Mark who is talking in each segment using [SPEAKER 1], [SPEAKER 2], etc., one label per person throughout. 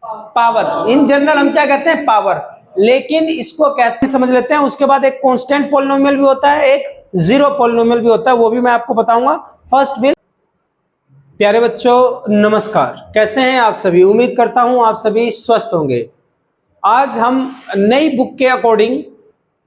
[SPEAKER 1] Power. In general हम क्या कहते हैं? पावर। लेकिन इसको कहते हैं, समझ लेते हैं। उसके बाद एक कांस्टेंट पॉलिनोमियल भी होता है, एक जीरो पॉलिनोमियल भी होता है, वो भी मैं आपको बताऊंगा। First will. प्यारे बच्चों नमस्कार, कैसे हैं आप सभी? उम्मीद करता हूं आप सभी स्वस्थ होंगे। आज हम नई बुक के अकॉर्डिंग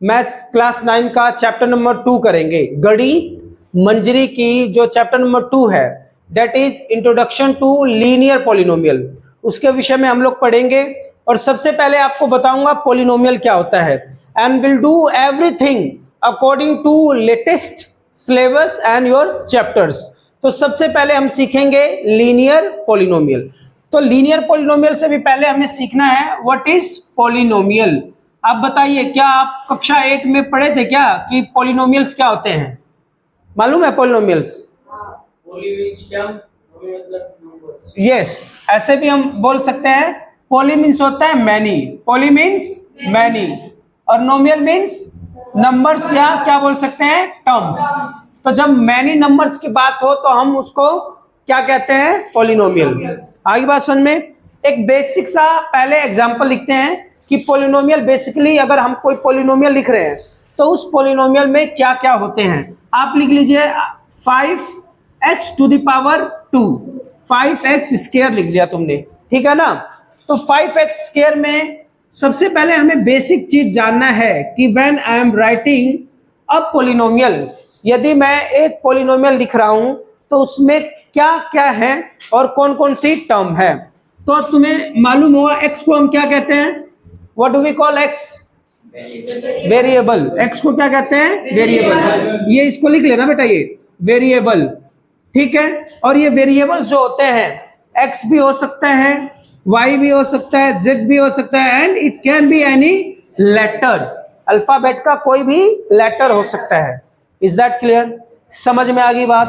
[SPEAKER 1] मैथ्स क्लास 9 का चैप्टर नंबर 2 करेंगे। गणित मंजरी की जो चैप्टर नंबर 2 है, that is introduction to linear polynomial, उसके विषय में हम लोग पढ़ेंगे। और सबसे पहले आपको बताऊंगा पॉलिनोमियल क्या होता है, and will do everything according to latest syllabus and your chapters. तो सबसे पहले हम सीखेंगे लीनियर पॉलिनोमियल। तो लीनियर पॉलिनोमियल से भी पहले हमें सीखना है व्हाट इज पॉलिनोमियल। आप बताइए, क्या आप कक्षा 8 में पढ़े थे क्या कि पॉलिनोमियल्स क्या होते हैं? मालूम है पॉलिनोमियल्स? यस, ऐसे भी हम बोल सकते हैं। पॉली मीन्स होता है मैनी, पॉली मीन्स मैनी, और नोमियल मीन्स नंबर्स, या क्या बोल सकते हैं? टर्म्स। तो जब मैनी नंबर्स की बात हो तो हम उसको क्या कहते हैं? पॉलिनोमियल। आगे बात समझ में। एक बेसिक सा पहले एग्जांपल लिखते हैं कि पॉलिनोमियल बेसिकली, अगर हम कोई पॉलिनोमियल लिख रहे हैं तो उस पॉलिनोमियल में क्या क्या होते हैं। आप लिख लीजिए 5x to the power 2, 5x square लिख दिया तुमने, ठीक है ना? तो 5x स्क्वायर में सबसे पहले हमें बेसिक चीज जानना है कि when I am writing a polynomial, यदि मैं एक पॉलिनोमियल लिख रहा हूं तो उसमें क्या क्या है और कौन कौन सी टर्म है। तो तुम्हें मालूम होगा x को हम क्या कहते हैं? What do we call x? Variable. x को क्या कहते हैं? वेरिएबल। ये इसको लिख लेना बेटा, ये वेरिएबल, ठीक है। और ये वेरिएबल जो होते हैं, x भी हो सकता है, y भी हो सकता है, z भी हो सकता है, and it can be any letter, alphabet का कोई भी लेटर हो सकता है। Is that clear? समझ में आ गई बात?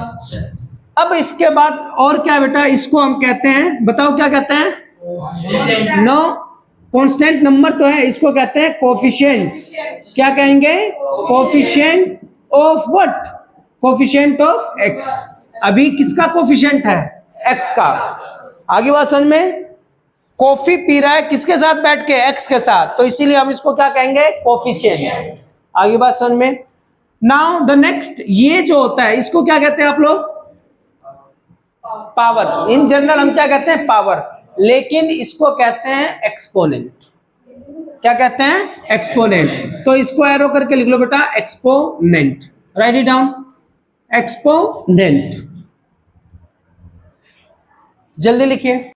[SPEAKER 1] अब इसके बाद और क्या बेटा? इसको हम कहते हैं, बताओ क्या कहते हैं? नो, कांस्टेंट नंबर तो है, इसको कहते हैं कोफिशिएंट। क्या कहेंगे? Coefficient of what? Coefficient of x। अभी किसका कोफिशिएंट है? x का। आगे बात समझ में। कॉफी पी रहा है किसके साथ बैठ के? x के साथ, तो इसीलिए हम इसको क्या कहेंगे? कोफिशिएंट। आगे बात समझ में। नाउ द नेक्स्ट, ये जो होता है इसको क्या कहते हैं आप लोग? पावर। इन जनरल हम क्या कहते हैं? पावर। लेकिन इसको कहते हैं एक्सपोनेंट। क्या कहते हैं? एक्सपोनेंट। तो इसको एरो करके लिख लो बेटा, exponent. Right it down, exponent. जल्दी लिखिए।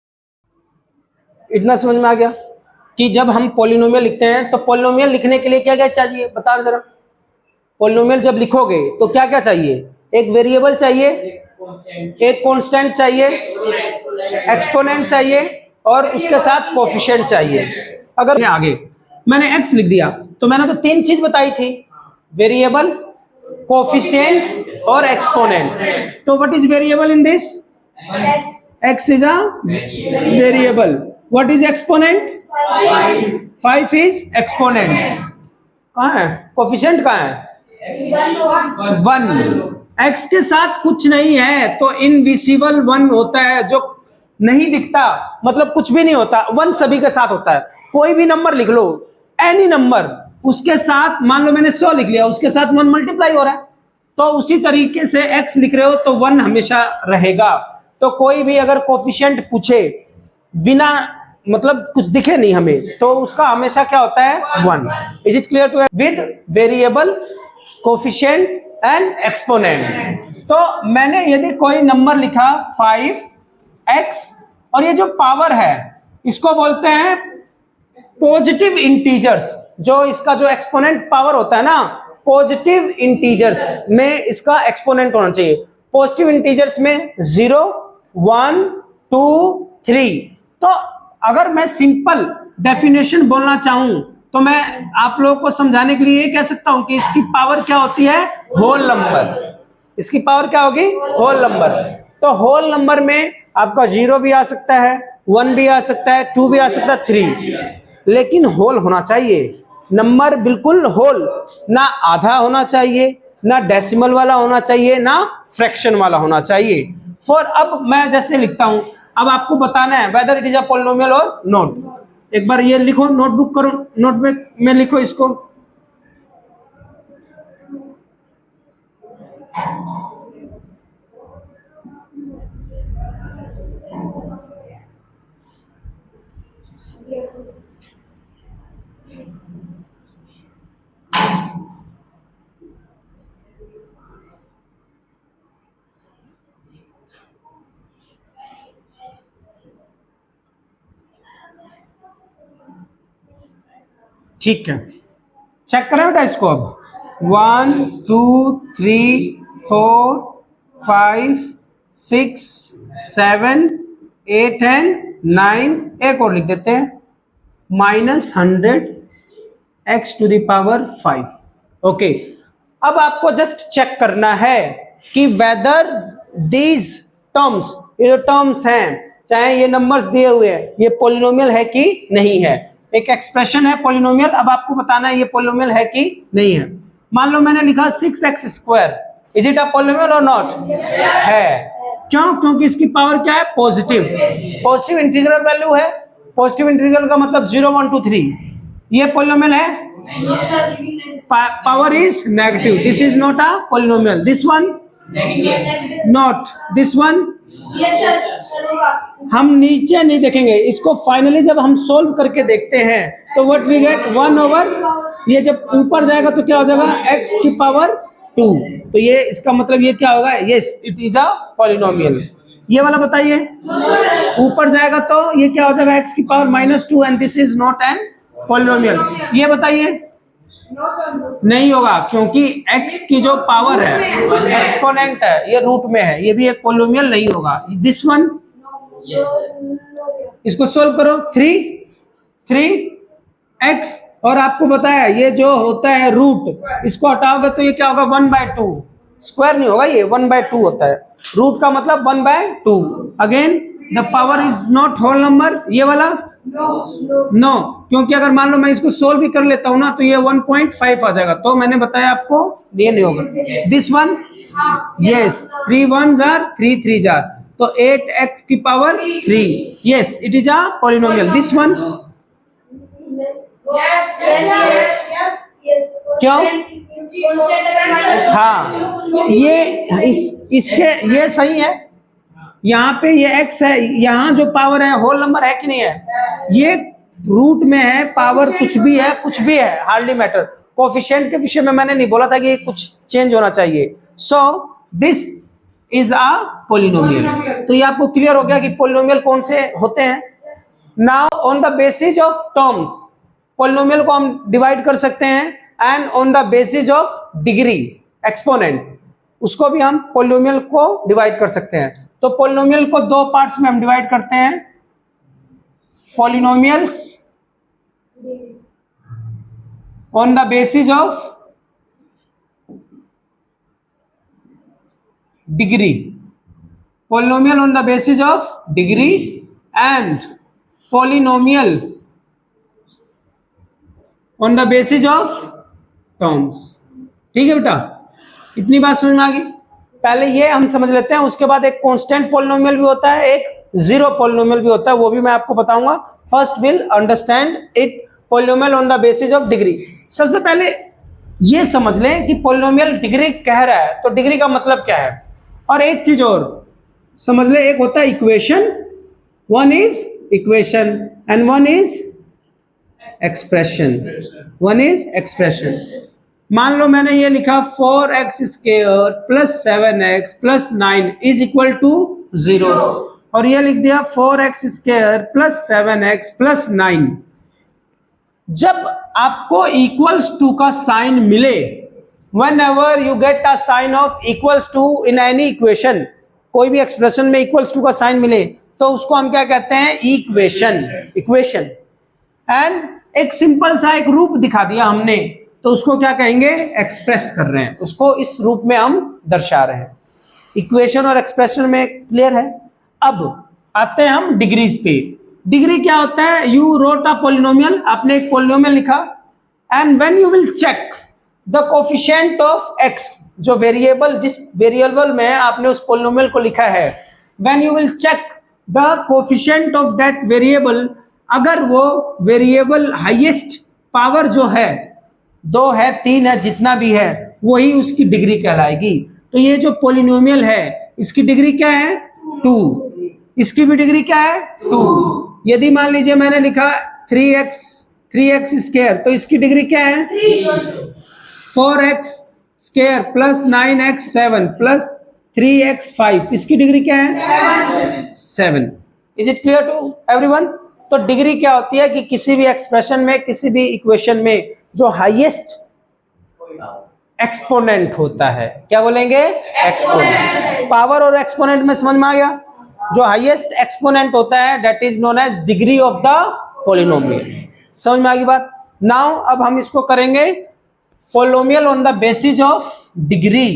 [SPEAKER 1] इतना समझ में आ गया कि जब हम पॉलिनोमियल लिखते हैं तो पॉलिनोमियल लिखने के लिए क्या क्या चाहिए, बताओ जरा। पॉलिनोमियल जब लिखोगे तो क्या क्या चाहिए? एक वेरिएबल चाहिए, एक कांस्टेंट चाहिए, एक्सपोनेंट चाहिए, और उसके साथ कोफिशिएंट चाहिए। अगर आगे मैंने x लिख दिया तो मैंने तो 3 चीज बताई थी, वेरिएबल, कोफिशिएंट और एक्सपोनेंट। तो what is variable in this? x is a variable. What is exponent? 5 is exponent. कहाँ है कोफिशिएंट? कहाँ है? 1। x के साथ कुछ नहीं है तो इनविजिबल 1 होता है, जो नहीं दिखता, मतलब कुछ भी नहीं होता। 1 सभी के साथ होता है। कोई भी नंबर लिख लो, एनी नंबर, उसके साथ मान लो मैंने 100 लिख लिया, उसके साथ 1 मल्टीप्लाई हो रहा है, तो उसी तरीके से x लिख रहे हो तो 1 हमेशा रहेगा। तो कोई भी अगर कोफिशिएंट पूछे बिना मतलब कुछ दिखे नहीं हमें, तो उसका हमेशा क्या होता है? 1। Is it clear too? With variable, coefficient and exponent. तो मैंने यदि कोई नंबर लिखा 5x, और ये जो पावर है इसको बोलते हैं पॉजिटिव इंटीजर्स। जो इसका जो एक्सपोनेंट पावर होता है ना, पॉजिटिव इंटीजर्स में इसका एक्सपोनेंट होना चाहिए। पॉजिटिव इंटीजर्स में 0, 1, 2, 3। तो अगर मैं सिंपल डेफिनेशन बोलना चाहूं तो मैं आप लोगों को समझाने के लिए ये कह सकता हूं कि इसकी पावर क्या होती है? Whole number. इसकी पावर क्या होगी? Whole number. तो होल नंबर में आपका 0 भी आ सकता है, 1 भी आ सकता है, 2 भी आ सकता है, 3, लेकिन होल होना चाहिए। नंबर बिल्कुल होल, ना आधा होना चाहिए, ना डेसिमल वाला होना चाहिए, ना फ्रैक्शन वाला होना चाहिए। फॉर अब मैं जैसे लिखता हूं अब आपको बताना है whether it is a polynomial और नॉट। एक बार ये लिखो, नोटबुक करो, नोटबुक में लिखो इसको। ठीक है, चेक करें बेटा इसको। अब 1 2 3 4 5 6 7 8 एंड 9, एक और लिख देते हैं, -100 x to the power 5। Okay, अब आपको जस्ट चेक करना है कि वेदर दीज टर्म्स, ये जो टर्म्स हैं, चाहे ये नंबर्स दिए हुए हैं, ये पॉलिनोमियल है कि नहीं है। एक एक्सप्रेशन है पॉलिनोमियल, अब आपको बताना है ये पॉलिनोमियल है कि नहीं है। मान लो मैंने लिखा 6x², is it a polynomial और नॉट? है। क्यों? क्योंकि इसकी पावर क्या है? पॉजिटिव। पॉजिटिव इंटीग्रल वैल्यू है। पॉजिटिव इंटीग्रल का मतलब 0 1 2 3। ये पॉलिनोमियल है? Power is negative, this is not a polynomial. This one not, this one हम नीचे नहीं देखेंगे इसको, फाइनली जब हम सोल्व करके देखते हैं तो व्हाट वी गेट 1/, ये जब ऊपर जाएगा तो क्या हो जाएगा? x की पावर 2। तो ये इसका मतलब ये क्या होगा? Yes, it is a polynomial. ये वाला बताइए, ऊपर जाएगा तो ये क्या हो जाएगा? x की power -2 and this is not an polynomial. ये बताइए, नहीं होगा, क्योंकि x की जो पावर है एक्सपोनेंट है, ये रूट में है, ये भी एक पॉलिनोमियल नहीं होगा। दिस वन, इसको सोल्व करो, 3x, और आपको बताया ये जो होता है रूट, इसको हटाओगे तो ये क्या होगा? 1/2। स्क्वायर नहीं होगा, ये 1/2 होता है। रूट का मतलब 1/2। Again the power is not whole number. ये वाला नो, क्योंकि अगर मान लो मैं इसको सोल्व भी कर लेता हूं ना तो ये 1.5 आ जाएगा, तो मैंने बताया आपको ये नहीं होगा। This one, yes, 3 1s are 3 3s are, तो 8x की power 3, yes, it is a polynomial. This one, क्यों? हाँ, ये इसके ये सही है, यहाँ पे ये x है, यहाँ जो पावर है होल नंबर है कि नहीं है? ये रूट में है, पावर कुछ भी है, कुछ भी है, हार्डली मैटर। कोफिशिएंट के विषय में मैंने नहीं बोला था कि कुछ चेंज होना चाहिए। सो दिस इज अ पॉलिनोमियल। तो ये आपको क्लियर हो गया कि पॉलिनोमियल कौन से होते हैं। Now on the basis of terms, polynomial को हम डिवाइड कर सकते हैं, and on the basis of degree, exponent, उसको भी हम पॉलिनोमियल को डिवाइड कर सकते हैं। तो पॉलिनोमियल को दो पार्ट्स में हम डिवाइड करते हैं, polynomials on the basis of degree, polynomial on the basis of degree, and polynomial on the basis of terms. ठीक है बेटा, इतनी बात समझ में आ गई। पहले ये हम समझ लेते हैं, उसके बाद एक कांस्टेंट पॉलिनोमियल भी होता है, एक जीरो पॉलिनोमियल भी होता है, वो भी मैं आपको बताऊंगा। First will understand it, polynomial on the basis of degree. सबसे पहले ये समझ लें कि पॉलिनोमियल डिग्री कह रहा है तो डिग्री का मतलब क्या है। और एक चीज और समझ ले, एक होता है equation, one is equation and one is expression, one is expression. मान लो मैंने ये लिखा 4x² plus 7x plus 9 is equal to 0, और ये लिख दिया 4x² प्लस 7x प्लस 9। जब आपको इक्वल्स टू का साइन मिले, whenever you get a sign of equals to in any equation, कोई भी एक्सप्रेशन में इक्वल्स टू का साइन मिले तो उसको हम क्या कहते हैं? Equation, equation. एंड एक सिंपल सा एक रूप दिखा दिया हमने तो उसको क्या कहेंगे? एक्सप्रेस कर रहे हैं, उसको इस रूप में हम दर्शा रहे हैं। इक्वेशन और एक्सप्रेशन में क्लियर है। अब आते हैं हम डिग्रीज पे। डिग्री क्या होता है? यू रोट अ पॉलिनोमियल, आपने एक पॉलिनोमियल लिखा, and when you will check the coefficient of x, जो वेरिएबल, जिस वेरिएबल में आपने उस पॉलिनोमियल को लिखा है, when you will check the coefficient of that variable, अगर वो वेरिएबल हाईएस्ट पावर जो है 2 है 3 है जितना भी है वही उसकी डिग्री कहलाएगी। तो ये जो पोलिनोमियल है इसकी डिग्री क्या है 2, इसकी भी डिग्री क्या है 2। यदि मान लीजिए मैंने लिखा 3x स्क्वायर तो इसकी डिग्री क्या है 4x square plus 9x 7 plus 3x 5, इसकी डिग्री क्या है 7। Is it clear to everyone? तो डिग्री क्या होती है कि किसी भी एक्सप्रेशन में, किसी भी इक्वेशन में जो हाईएस्ट एक्सपोनेंट होता है, क्या बोलेंगे एक्सपोनेंट। पावर और एक्सपोनेंट में समझ में आ गया? जो हाईएस्ट एक्सपोनेंट होता है that is known as degree of the polynomial. समझ में आ गई बात? नाउ अब हम इसको करेंगे polynomial on the basis of degree.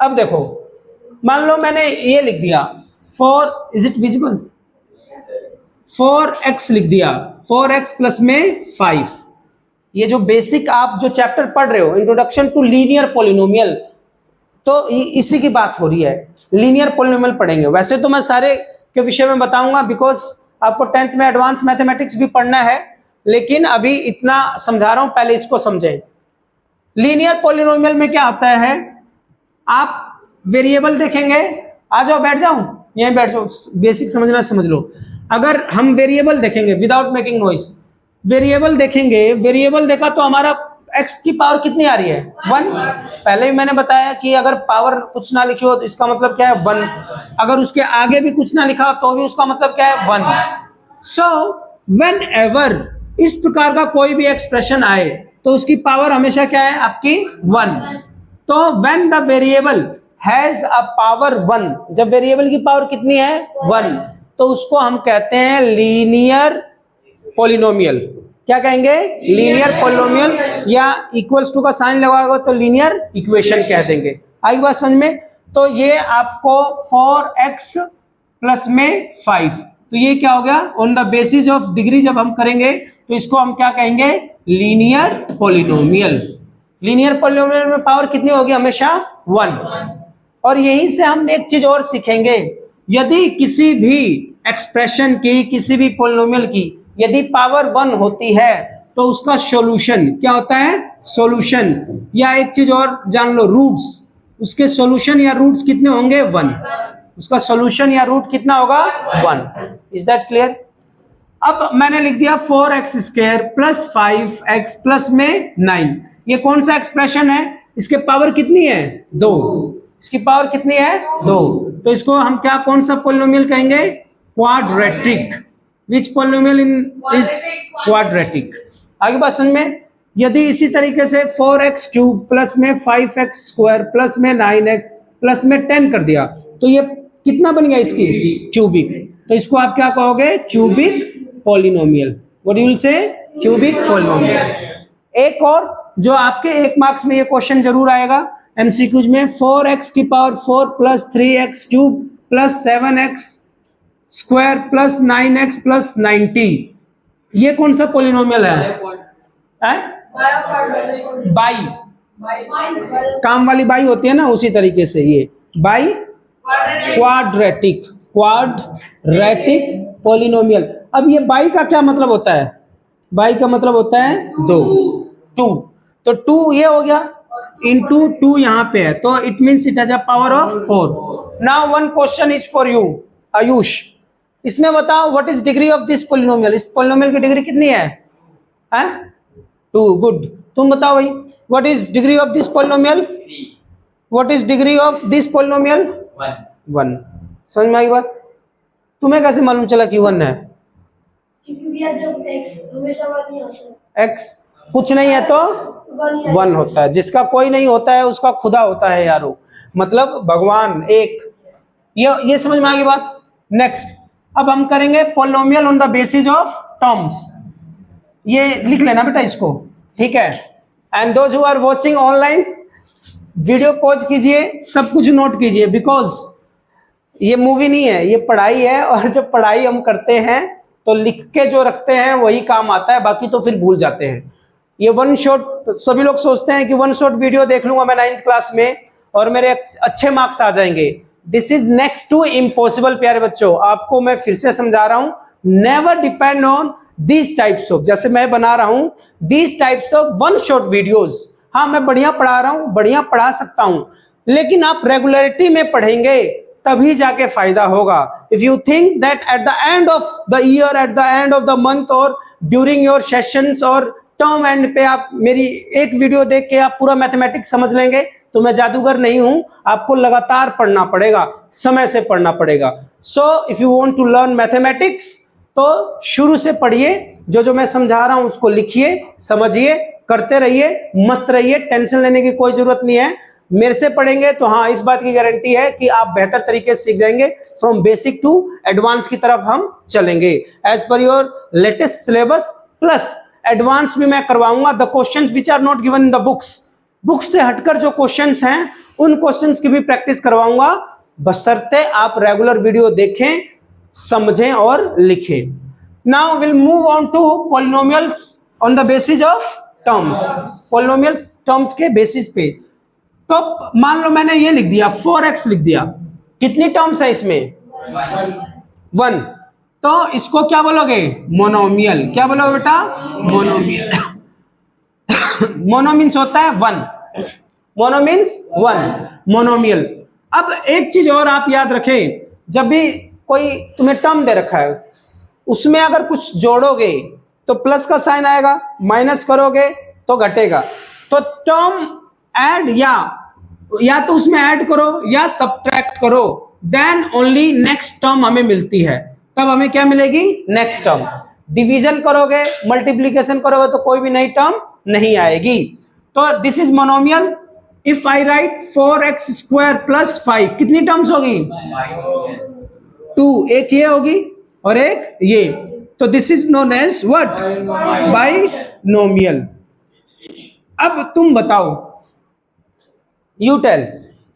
[SPEAKER 1] अब देखो मान लो मैंने ये लिख दिया 4, इज इट विजिबल, 4x लिख दिया, 4x प्लस में 5। ये जो बेसिक आप जो चैप्टर पढ़ रहे हो इंट्रोडक्शन टू लीनियर पॉलिनोमियल, तो इसी की बात हो रही है। लीनियर पॉलिनोमियल पढ़ेंगे। वैसे तो मैं सारे के विषय में बताऊंगा बिकॉज आपको 10th में एडवांस मैथमेटिक्स भी पढ़ना है, लेकिन अभी इतना समझा रहा हूं, पहले इसको समझें। लीनियर पॉलिनोमियल में क्या होता है, आप वेरिएबल देखेंगे, आ जाओ बैठ जाओ, यहीं बैठ जाओ, बेसिक समझना समझ लो। अगर हम वेरिएबल देखेंगे विदाउट मेकिंग नॉइस, वेरिएबल देखेंगे, वेरिएबल देखा तो हमारा x की पावर कितनी आ रही है 1। पहले ही मैंने बताया कि अगर पावर कुछ ना लिखी हो तो इसका मतलब क्या है 1, अगर उसके आगे भी कुछ ना लिखा हो तो भी उसका मतलब क्या है 1। सो व्हेन एवर इस प्रकार का कोई भी एक्सप्रेशन आए तो उसकी पावर हमेशा क्या है आपकी 1। तो when the variable has a power 1, जब वेरिएबल की पावर कितनी है 1, तो उसको हम कहते हैं लीनियर पॉलिनोमियल। क्या कहेंगे लीनियर पॉलिनोमियल, या इक्वल्स टू का साइन लगाओगे तो लीनियर इक्वेशन कह देंगे। आई बात समझ में? तो ये आपको 4x प्लस में 5, तो ये क्या हो गया on the basis of degree. जब हम करेंगे तो इसको हम क्या कहेंगे लीनियर पॉलिनोमियल। लीनियर पॉलिनोमियल में पावर कितनी होगी हमेशा 1। और यहीं से हम एक चीज और सीखेंगे, यदि किसी भी एक्सप्रेशन की, किसी भी पॉलिनोमियल की यदि पावर 1 होती है तो उसका सॉल्यूशन क्या होता है सॉल्यूशन, या एक चीज और जान लो रूट्स, उसके सॉल्यूशन या रूट्स कितने होंगे 1, उसका सॉल्यूशन या रूट कितना होगा 1। Is that clear? अब मैंने लिख दिया 4x square plus 5x plus में 9, ये कौन सा एक्सप्रेशन है, इसके पावर कितनी है 2, इसकी पावर कितनी है 2, तो इसको हम क्या कौन सा पॉलिनोमियल कहेंगे quadratic. Which polynomial is quadratic. आगे बात समझ में? यदि इसी तरीके से 4x क्यूब प्लस में 5x स्क्वायर प्लस में 9x प्लस में 10 कर दिया तो ये कितना बन गया इसकी क्यूबिक, तो इसको आप क्या कहोगे cubic polynomial. What you will say cubic polynomial. एक और जो आपके 1 मार्क्स में ये क्वेश्चन जरूर आएगा एमसीक्यूज में, 4x की power 4 plus 3x cube plus 7x square plus 9x plus 90, ये कौन सा पॉलिनोमियल है? बाई, काम वाली बाई होती है ना, उसी तरीके से ये बाई क्वाड्रेटिक पॉलिनोमियल। अब ये बाई का क्या मतलब होता है? बाई का मतलब होता है 2, तो 2 ये हो गया इंटू 2 यहाँ पे है, तो it means it has a power of 4। Now one question is for you Ayush, इसमें बताओ what is degree of this polynomial, इस पॉलिनोमियल की डिग्री कितनी है? 2, गुड। तुम बताओ भाई what is degree of this polynomial, what is degree of this polynomial 1। समझ में आई बात? तुम्हें कैसे मालूम चला कि 1 है? x कुछ नहीं है तो 1 होता है, जिसका कोई नहीं होता है उसका खुदा होता है यारो, मतलब भगवान एक। ये समझ में आ गई बात? नेक्स्ट अब हम करेंगे polynomial on the basis of terms. ये लिख लेना बेटा इसको, ठीक है? And those who are watching online video pause कीजिए, सब कुछ नोट कीजिए, बिकॉज ये मूवी नहीं है, ये पढ़ाई है, और जब पढ़ाई हम करते हैं तो लिख के जो रखते हैं वही काम आता है, बाकी तो फिर भूल जाते हैं। ये 1 शॉट, सभी लोग सोचते हैं कि 1 शॉट वीडियो देख लूंगा मैं 9th क्लास में और मेरे अच्छे मार्क्स आ जाएंगे, this is next to impossible. प्यारे बच्चों, आपको मैं फिर से समझा रहा हूं, never depend on this types of, जैसे मैं बना रहा हूं this types of one shot videos. हाँ, मैं बढ़िया पढ़ा रहा हूं, बढ़िया पढ़ा सकता हूं, लेकिन आप रेगुलरिटी में पढ़ेंगे तभी जाके फायदा होगा। If you think that at the end of the year, at the end of the month और ड्यूरिंग योर सेशंस और टर्म एंड पे आप मेरी एक वीडियो देख के आप पूरा मैथमेटिक्स समझ लेंगे, तो मैं जादूगर नहीं हूं। आपको लगातार पढ़ना पड़ेगा, समय से पढ़ना पड़ेगा। So if you want to learn mathematics तो शुरू से पढ़िए, जो जो मैं समझा रहा हूं उसको लिखिए, समझिए, करते रहिए, मस्त रहिए, टेंशन लेने की कोई जरूरत नहीं है। मेरे से पढ़ेंगे तो हाँ, इस बात की गारंटी है कि आप बेहतर तरीके से सीख जाएंगे। फ्रॉम बेसिक टू एडवांस की तरफ हम चलेंगे as per your latest syllabus, plus advance भी मैं करवाऊंगा। The questions which are not given in the books, books से हटकर जो क्वेश्चंस हैं उन क्वेश्चंस की भी प्रैक्टिस करवाऊंगा, बशर्ते आप रेगुलर वीडियो देखें, समझें और लिखें। Now will move on to polynomials on the basis of terms. Polynomials terms के बेसिस पे, तो मान लो मैंने ये लिख दिया 4x लिख दिया, कितनी टर्म्स है इसमें? 1। तो इसको क्या बोलोगे? मोनोमियल। क्या बोलोगे बेटा? मोनोमियल। मोनो मीन्स होता है 1, मोनो मीन्स 1, मोनोमियल। अब एक चीज और आप याद रखें, जब भी कोई तुम्हें टर्म दे रखा है उसमें अगर कुछ जोड़ोगे तो प्लस का साइन आएगा, माइनस करोगे तो घटेगा। तो टर्म ऐड या तो उसमें ऐड करो या सब्ट्रैक्ट करो, देन ओनली नेक्स्ट टर्म हमें मिलती है। तब हमें क्या मिलेगी? Next term. डिवीजन करोगे, मल्टीप्लीकेशन करोगे तो कोई भी नई टर्म नहीं आएगी। तो this is monomial. If I right 4x square plus 5, कितनी टर्म्स होगी? 2। एक ये होगी और एक ये, तो this is known as what? Binomial. अब तुम बताओ, यू टेल।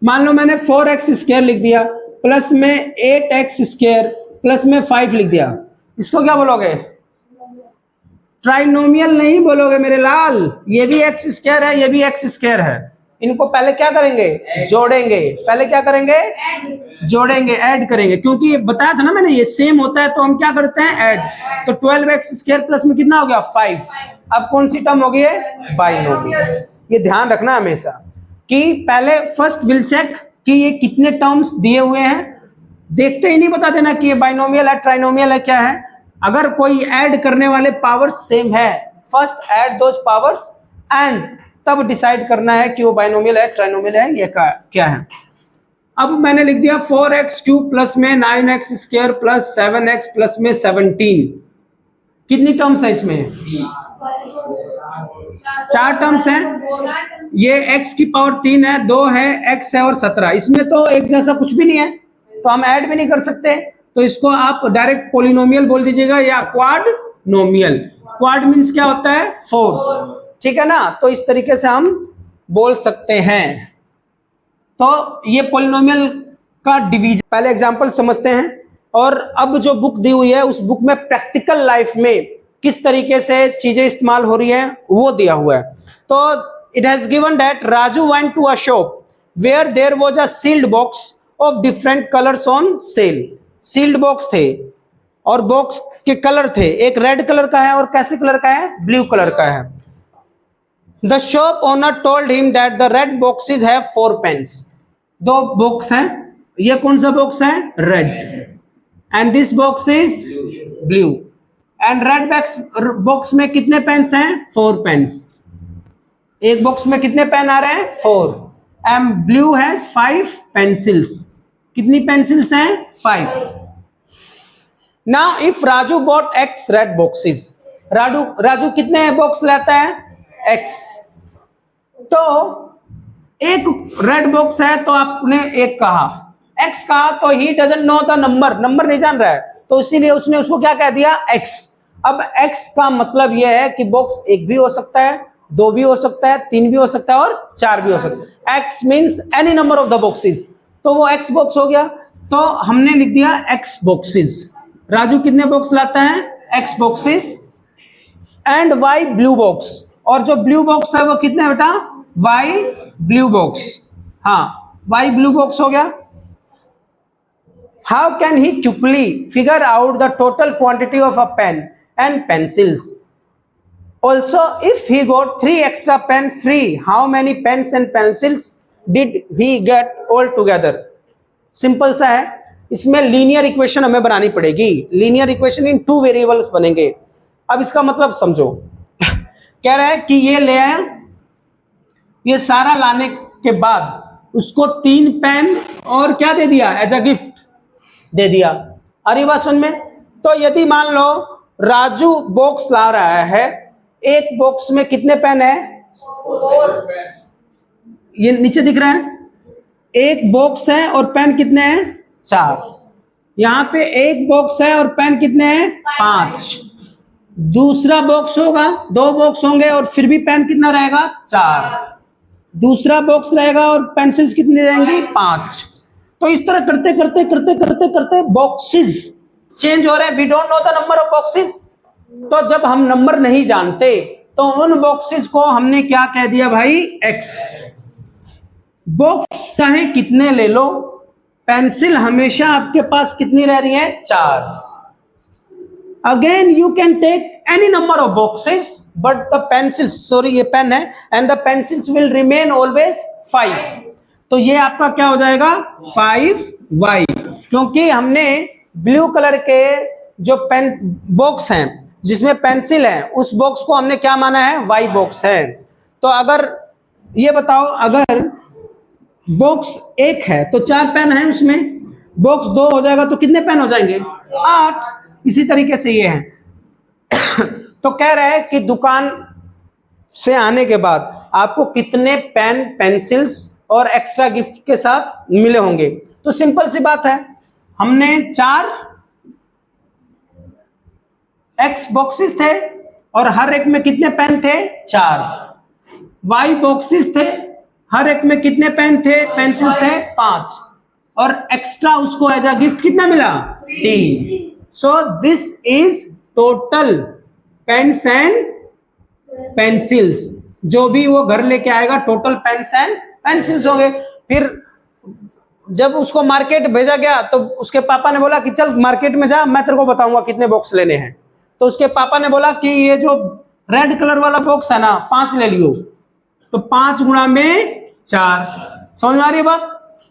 [SPEAKER 1] मान लो मैंने 4x स्क्वायर लिख दिया, प्लस में 8x स्क्वायर, प्लस में 5 लिख दिया, इसको क्या बोलोगे? ट्राइनोमियल नहीं बोलोगे मेरे लाल। ये भी x स्क्वायर है, ये भी x स्क्वायर है, इनको पहले क्या करेंगे? जोड़ेंगे। पहले क्या करेंगे? जोड़ेंगे, ऐड करेंगे, क्योंकि ये बताया था ना मैंने, ये सेम होता है तो हम क्या करते हैं? ऐड। तो 12x स्क्वायर प्लस में कितना हो गया? 5। अब कौन सी टर्म होगी? बाइनोमियल। ये ध्यान रखना हमेशा कि पहले फर्स्ट विल चेक कि ये कितने टर्म्स दिए हुए हैं, देखते ही नहीं बता देना कि ये बाइनोमियल है, ट्राइनोमियल है, क्या है। अगर कोई ऐड करने वाले पावर्स सेम है, first aid those powers and तब डिसाइड करना है कि वो बाइनोमियल है, ट्राइनोमियल है, ये क्या है। अब मैंने लिख दिया 4x क्यूब प्लस में 9x square plus 7x plus में 17। कितनी टर्म्स है इसमें? 4 टर्म्स हैं। ये x की पावर 3 है, 2 है, x है और 17। इसमें तो एक जैसा कुछ भी नहीं है, तो हम ऐड भी नहीं कर सकते, तो इसको आप डायरेक्ट पॉलिनोमियल बोल दीजिएगा या क्वाड्रोमियल। क्वाड मीन्स क्या होता है? 4, ठीक है ना। तो इस तरीके से हम बोल सकते हैं। तो ये पॉलिनोमियल का डिवीजन, पहले एग्जांपल समझते हैं, और अब जो बुक दी हुई है उस बुक में प्रैक्टिकल लाइफ में किस तरीके से चीजें इस्तेमाल हो रही हैं वो दिया हुआ है। तो it has given that Raju went to a shop where there was a sealed box of different colours on sale. Sealed box थे और बॉक्स के कलर थे, एक रेड कलर का है और कैसे कलर का है? ब्लू कलर का है। The shop owner told him that the red boxes have 4 pens. 2 box हैं, ये कौन सा बॉक्स है? Red, and this box is blue. And red box में कितने पेन्स हैं? 4 पेन्स। एक बॉक्स में कितने पेन आ रहे हैं? 4। And blue has 5 pencils. कितनी पेंसिल्स हैं? 5। Now if Raju bought X red boxes, Raju कितने बॉक्स लाता है? X। तो एक रेड बॉक्स है तो आपने एक कहा, X कहा, तो he doesn't know the number नहीं जान रहा है, तो इसीलिए उसने उसको क्या कह दिया? X। अब X का मतलब यह है कि बॉक्स एक भी हो सकता है, 2 भी हो सकता है, 3 भी हो सकता है और 4 भी हो सकता है। X means any number of the boxes, तो वो X बॉक्स हो गया। तो हमने लिख दिया X बॉक्सेस। राजू कितने बॉक्स लाता है? X boxes. And Y blue box, और जो ब्लू बॉक्स है वो कितने है बेटा? Y blue box. हाँ, Y ब्लू बॉक्स हो गया। How can he quickly figure out the total quantity of a pen and pencils? Also, if he got 3 extra pen free, how many pens and pencils did he get all together? Simple सा है, इसमें linear equation हमें बनानी पड़ेगी। Linear equation in 2 variables बनेंगे। अब इसका मतलब समझो, कह रहा है कि ये ले आया, ये सारा लाने के बाद उसको 3 पेन और क्या दे दिया, एज अ गिफ्ट दे दिया। अरे बात समझ में? तो यदि मान लो राजू बॉक्स ला रहा है, एक बॉक्स में कितने पेन है, ये नीचे दिख रहा है, एक बॉक्स है और पेन कितने हैं, 4। यहां पे एक बॉक्स है और पेन कितने हैं, 5। दूसरा बॉक्स होगा, 2 बॉक्स होंगे और फिर भी पेन कितना रहेगा, 4। दूसरा बॉक्स रहेगा और पेंसिल्स कितनी रहेंगी, 5। तो इस तरह करते करते करते करते करते बॉक्सेस चेंज हो रहे हैं। We don't know the number of boxes. तो जब हम नंबर नहीं जानते तो उन बॉक्सेस को हमने क्या कह दिया भाई, एक्स। बॉक्स चाहे कितने ले लो, पेंसिल हमेशा आपके पास कितनी रह रही है, 4। Again you can take any number of boxes but the pencils, sorry ये पेन है, and the pencils will remain always 5। तो ये आपका क्या हो जाएगा, 5y, क्योंकि हमने ब्लू कलर के जो पेन बॉक्स हैं जिसमें पेंसिल है, उस बॉक्स को हमने क्या माना है, y बॉक्स है। तो अगर ये बताओ, अगर बॉक्स 1 है तो 4 पेन है उसमें, बॉक्स 2 हो जाएगा तो कितने पेन हो जाएंगे, 8। इसी तरीके से ये है। तो कह रहे हैं कि दुकान से आने के बाद आपको कितने पेन, पेंसिल्स और एक्स्ट्रा गिफ्ट के साथ मिले होंगे। तो सिंपल सी बात है, हमने 4 एक्स बॉक्सेस थे और हर एक में कितने पेन थे, 4। वाई बॉक्सेस थे, हर एक में कितने पेन थे, पेंसिल थे, 5। और एक्स्ट्रा उसको एज अ गिफ्ट कितना मिला, 3। So this is total pens and pencils. जो भी वो घर लेके आएगा टोटल पेन्स एंड पेंसिल्स होंगे। फिर जब उसको मार्केट भेजा गया तो उसके पापा ने बोला कि चल मार्केट में जा, मैं तेरे को बताऊंगा कितने बॉक्स लेने हैं। तो उसके पापा ने बोला कि ये जो रेड कलर वाला बॉक्स है ना, 5 ले लियो। तो 5 गुणा में 4, समझ में आ रही है बात।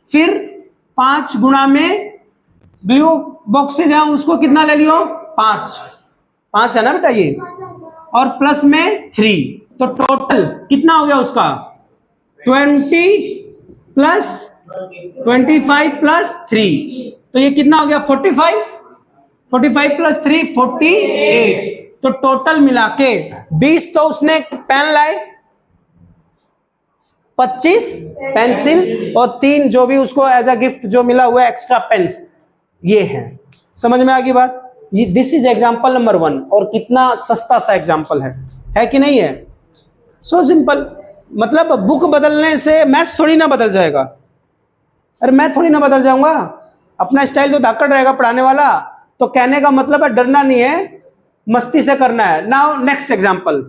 [SPEAKER 1] फिर 5 गुणा में ब्लू बॉक्सेज है, उसको कितना ले लियो, 5 है ना बेटा ये, और प्लस में 3। तो टोटल कितना हो गया उसका, 20 प्लस 25 प्लस 3। तो ये कितना हो गया, 45 प्लस 3 48। तो टोटल मिला के 20 तो उसने पेन लाए, 25 पेंसिल और 3 जो भी उसको एज अ गिफ्ट जो मिला हुआ एक्स्ट्रा पेन्स, ये है। समझ में आ गई बात। ये दिस इज एग्जांपल नंबर 1। और कितना सस्ता सा एग्जांपल है कि नहीं है। So simple. मतलब बुक बदलने से मैथ्स थोड़ी ना बदल जाएगा। अरे मैं थोड़ी ना बदल जाऊंगा, अपना स्टाइल तो धाकड़ रहेगा पढ़ाने वाला। तो कहने का मतलब है डरना नहीं है, मस्ती से करना है। Now next example.